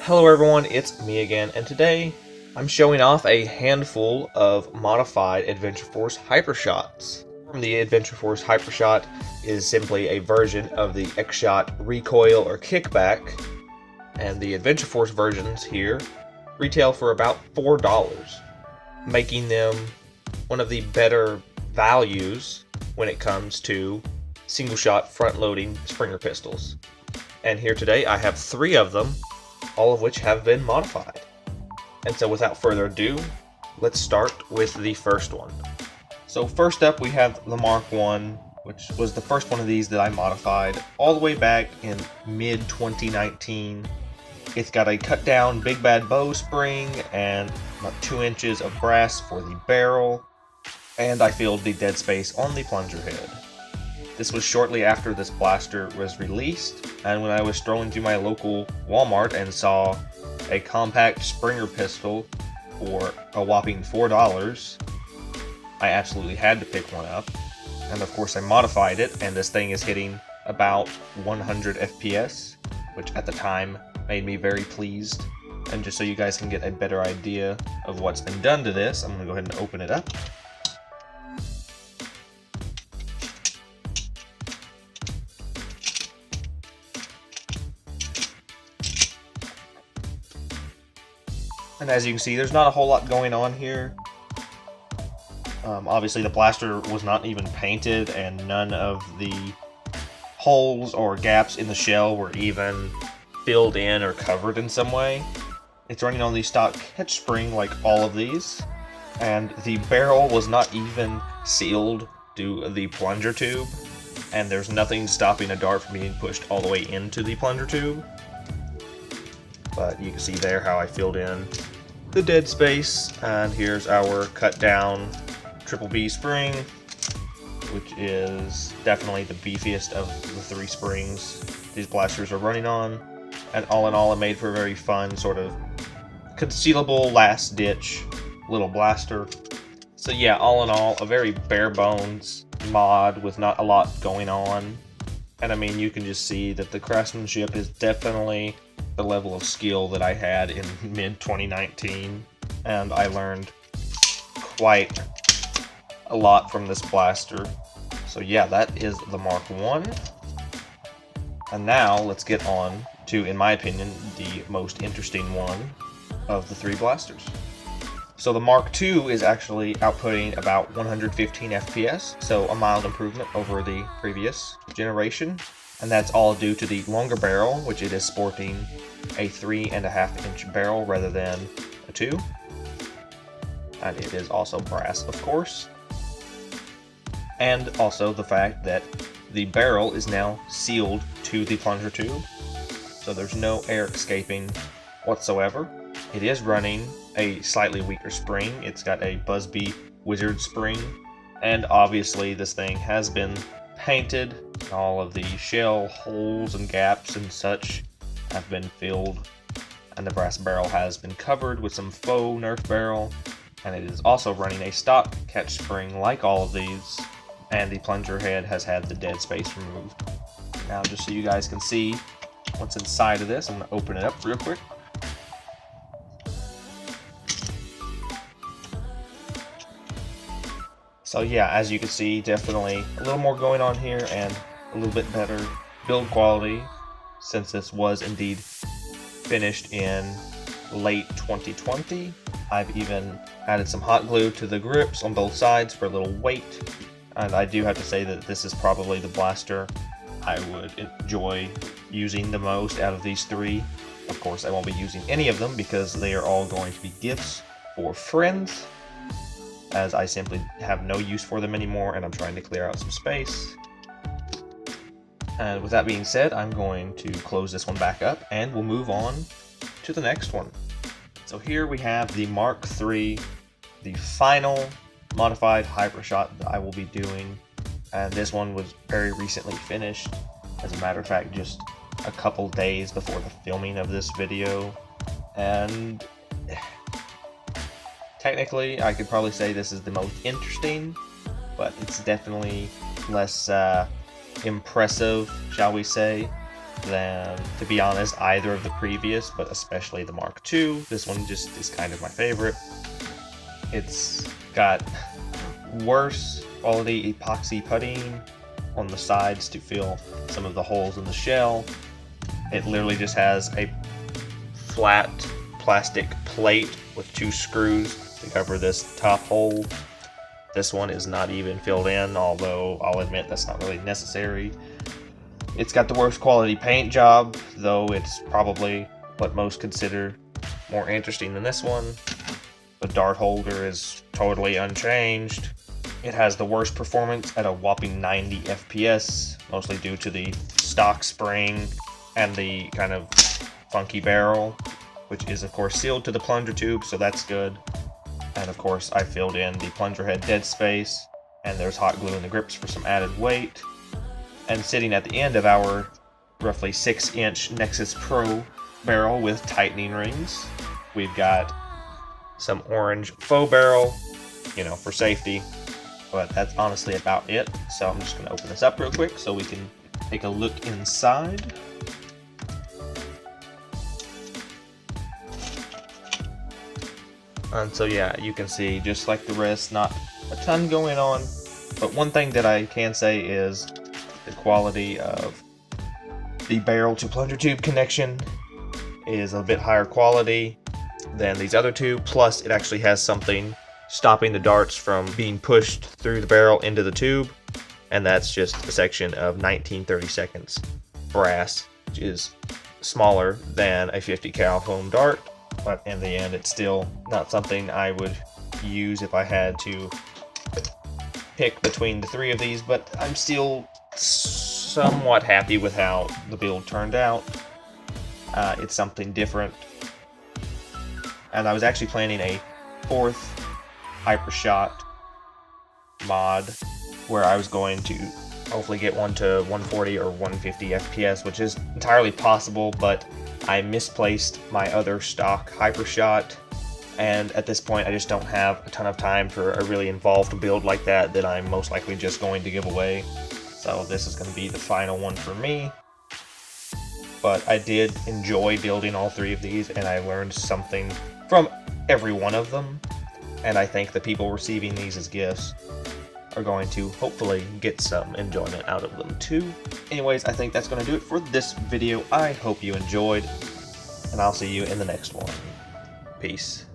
Hello everyone, it's me again, and today I'm showing off a handful of modified Adventure Force Hypershots. The Adventure Force Hypershot is simply a version of the X-Shot recoil or kickback, and the Adventure Force versions here retail for about $4, making them one of the better values when it comes to single-shot front-loading Springer pistols. And here today I have 3 of them, all of which have been modified. And so without further ado, let's start with the first one. So first up we have the Mark I, which was the first one of these that I modified all the way back in mid-2019. It's got a cut down big bad bow spring and about 2 inches of brass for the barrel, and I filled the dead space on the plunger head. This was shortly after this blaster was released, and when I was strolling through my local Walmart and saw a compact Springer pistol for a whopping $4, I absolutely had to pick one up. And of course I modified it, and this thing is hitting about 100 FPS, which at the time made me very pleased. And just so you guys can get a better idea of what's been done to this, I'm going to go ahead and open it up. And as you can see, there's not a whole lot going on here. Obviously the blaster was not even painted, and none of the holes or gaps in the shell were even filled in or covered in some way. It's running on the stock catch spring like all of these, and the barrel was not even sealed to the plunger tube, and there's nothing stopping a dart from being pushed all the way into the plunger tube. But you can see there how I filled in the dead space, and here's our cut down triple B spring, which is definitely the beefiest of the 3 springs these blasters are running on. And all in all, it made for a very fun sort of concealable last ditch little blaster. So yeah, all in all, a very bare bones mod with not a lot going on. And I mean, you can just see that the craftsmanship is definitely the level of skill that I had in mid-2019, and I learned quite a lot from this blaster. So yeah, that is the Mark I. And now let's get on to, in my opinion, the most interesting one of the 3 blasters. So the Mark II is actually outputting about 115 FPS, so a mild improvement over the previous generation. And that's all due to the longer barrel, which it is sporting a 3.5-inch barrel rather than a 2. And it is also brass, of course. And also the fact that the barrel is now sealed to the plunger tube, so there's no air escaping whatsoever. It is running a slightly weaker spring. It's got a Busby Wizard spring, and obviously this thing has been painted. All of the shell holes and gaps and such have been filled, and the brass barrel has been covered with some faux Nerf barrel, and it is also running a stock catch spring like all of these, and the plunger head has had the dead space removed. Now, just so you guys can see what's inside of this, I'm going to open it up real quick. So yeah, as you can see, definitely a little more going on here and a little bit better build quality, since this was indeed finished in late 2020. I've even added some hot glue to the grips on both sides for a little weight, and I do have to say that this is probably the blaster I would enjoy using the most out of these 3. Of course, I won't be using any of them because they are all going to be gifts for friends, as I simply have no use for them anymore, and I'm trying to clear out some space. And with that being said, I'm going to close this one back up, and we'll move on to the next one. So here we have the Mark III, the final modified Hypershot that I will be doing, and this one was very recently finished. As a matter of fact, just a couple days before the filming of this video, and technically, I could probably say this is the most interesting, but it's definitely less impressive, shall we say. than, to be honest, either of the previous, but especially the Mark II. This one just is kind of my favorite. It's got worse quality epoxy puttying on the sides to fill some of the holes in the shell. It literally just has a flat plastic plate with 2 screws to cover this top hole. This one is not even filled in, although I'll admit that's not really necessary. It's got the worst quality paint job, though it's probably what most consider more interesting than this one. The dart holder is totally unchanged. It has the worst performance at a whopping 90 FPS, mostly due to the stock spring and the kind of funky barrel, which is of course sealed to the plunger tube, so that's good. And of course I filled in the plunger head dead space, and there's hot glue in the grips for some added weight. And sitting at the end of our roughly 6-inch Nexus Pro barrel with tightening rings, we've got some orange faux barrel, you know, for safety. But that's honestly about it. So I'm just going to open this up real quick so we can take a look inside. And so yeah, you can see, just like the rest, not a ton going on. But one thing that I can say is the quality of the barrel to plunger tube connection is a bit higher quality than these other two. Plus, it actually has something stopping the darts from being pushed through the barrel into the tube. And that's just a section of 19/32 brass, which is smaller than a 50 cal foam dart. But in the end, it's still not something I would use if I had to pick between the 3 of these, but I'm still somewhat happy with how the build turned out. It's something different. And I was actually planning a 4th Hypershot mod where I was going to hopefully get one to 140 or 150 FPS, which is entirely possible, but I misplaced my other stock Hypershot, and at this point I just don't have a ton of time for a really involved build like that I'm most likely just going to give away. So this is going to be the final one for me. But I did enjoy building all 3 of these, and I learned something from every one of them. And I think the people receiving these as gifts are going to hopefully get some enjoyment out of them too. Anyways, I think that's going to do it for this video. I hope you enjoyed, and I'll see you in the next one. Peace.